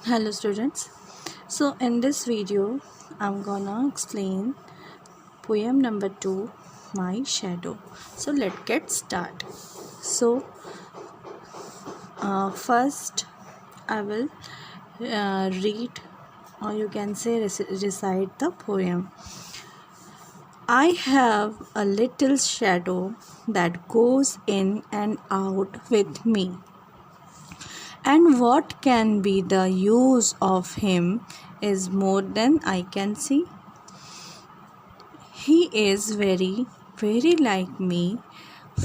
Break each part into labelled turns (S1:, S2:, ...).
S1: Hello students. So in this video I'm gonna explain poem number 2, My Shadow. So let's get start. So first I will read, or you can say recite the poem. I have a little shadow that goes in and out with me. And what can be the use of him is more than I can see. He is very, very like me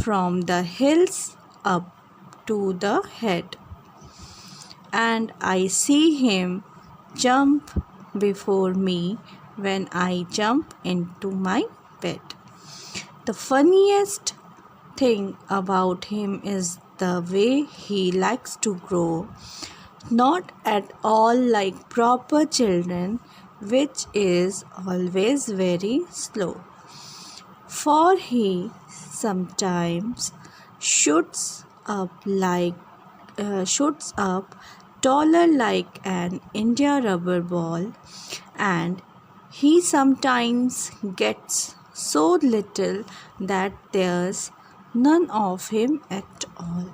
S1: from the hills up to the head. And I see him jump before me when I jump into my bed. The funniest thing about him is the way he likes to grow, not at all like proper children, which is always very slow. For he sometimes shoots up taller like an India rubber ball, and he sometimes gets so little that there's none of him at all.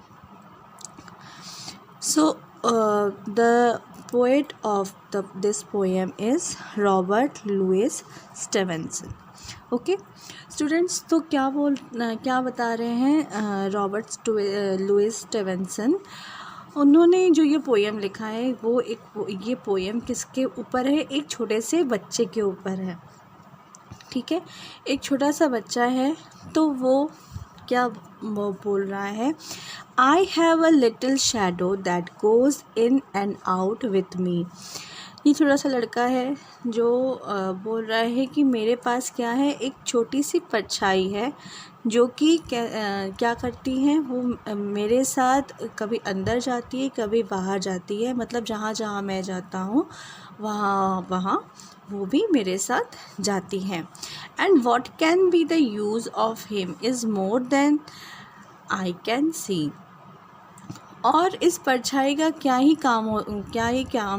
S1: So the poet of this poem is Robert Louis Stevenson. Okay students, तो क्या बता रहे हैं Robert Louis Stevenson. उन्होंने जो ये poem लिखा है वो ये पोएम किसके ऊपर है? एक छोटे से बच्चे के ऊपर है. ठीक है, एक छोटा सा बच्चा है, तो वो क्या वो बोल रहा है? I have a little shadow that goes in and out with me. ये छोटा सा लड़का है जो बोल रहा है कि मेरे पास क्या है, एक छोटी सी परछाई है जो कि क्या करती है, वो मेरे साथ कभी अंदर जाती है कभी बाहर जाती है. मतलब जहाँ जहाँ मैं जाता हूँ वहाँ वो भी मेरे साथ जाती हैं. And what can be the use of him is more than I can see. और इस परछाई का क्या ही काम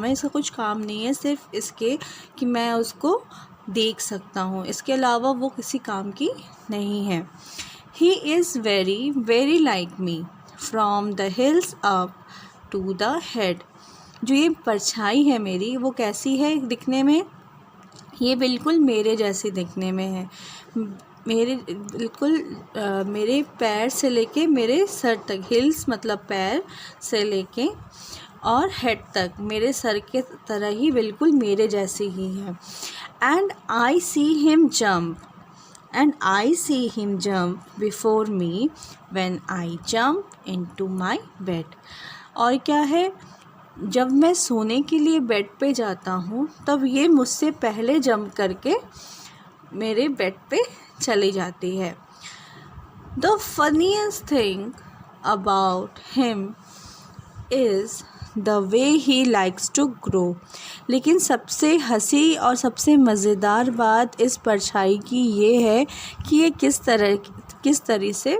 S1: है, इसका कुछ काम नहीं है, सिर्फ इसके कि मैं उसको देख सकता हूँ, इसके अलावा वो किसी काम की नहीं है. He is very very like me from the heels up to the head. जो ये परछाई है मेरी, वो कैसी है दिखने में? ये बिल्कुल मेरे जैसी दिखने में है. मेरे पैर से लेके मेरे सर तक, हिल्स मतलब पैर से लेके और हेड तक मेरे सर के तरह ही बिल्कुल मेरे जैसी ही है. And I see him jump before me when I jump into my bed. और क्या है, जब मैं सोने के लिए बेड पे जाता हूँ तब ये मुझसे पहले जंप करके मेरे बेड पे चली जाती है. The funniest thing about him is the way he likes to grow. लेकिन सबसे हंसी और सबसे मज़ेदार बात इस परछाई की ये है कि ये किस तरह से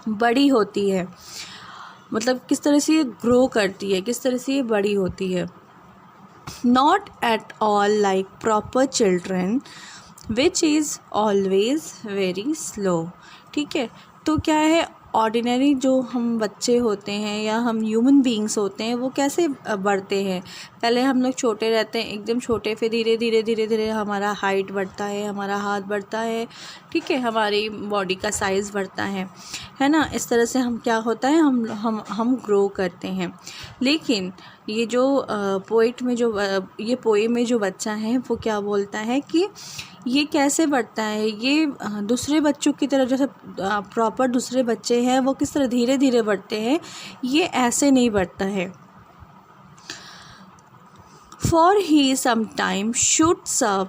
S1: बड़ी होती है. मतलब किस तरह से ये ग्रो करती है, किस तरह से ये बड़ी होती है. Not at all like proper children which is always very slow. ठीक है, तो क्या है, ऑर्डिनरी जो हम बच्चे होते हैं या हम ह्यूमन बीइंग्स होते हैं वो कैसे बढ़ते हैं? पहले हम लोग छोटे रहते हैं, एकदम छोटे, फिर धीरे धीरे हमारा हाइट बढ़ता है, हमारा हाथ बढ़ता है. ठीक है, हमारी बॉडी का साइज़ बढ़ता है ना. इस तरह से हम क्या होता है, हम ग्रो करते हैं. लेकिन ये जो ये पोएम में जो बच्चा है वो क्या बोलता है कि ये कैसे बढ़ता है? ये दूसरे बच्चों की तरह, जैसे प्रॉपर दूसरे बच्चे हैं वो किस तरह धीरे धीरे बढ़ते हैं, ये ऐसे नहीं बढ़ता है. For he sometimes shoots up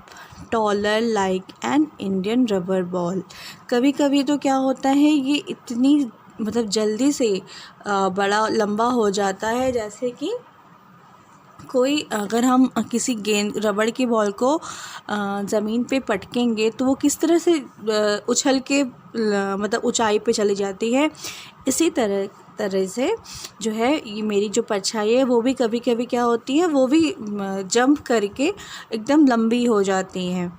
S1: taller like an Indian rubber ball. कभी कभी तो क्या होता है, ये इतनी मतलब जल्दी से बड़ा लंबा हो जाता है, जैसे कि कोई, अगर हम किसी गेंद रबड़ की बॉल को ज़मीन पे पटकेंगे तो वो किस तरह से उछल के मतलब ऊंचाई पे चली जाती है, इसी तरह तरह से जो है ये मेरी जो परछाई है वो भी कभी कभी क्या होती है, वो भी जंप करके एकदम लंबी हो जाती हैं,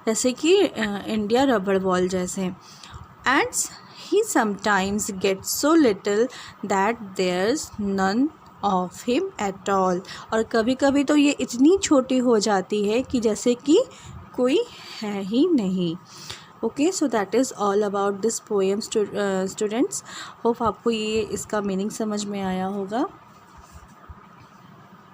S1: जैसे कि इंडिया रबड़ बॉल जैसे। And he sometimes gets so little that there's none of him at all। और कभी कभी तो ये इतनी छोटी हो जाती है कि जैसे कि कोई है ही नहीं। Okay, so that is all about this poem students. Hope आपको ये इसका मीनिंग समझ में आया होगा।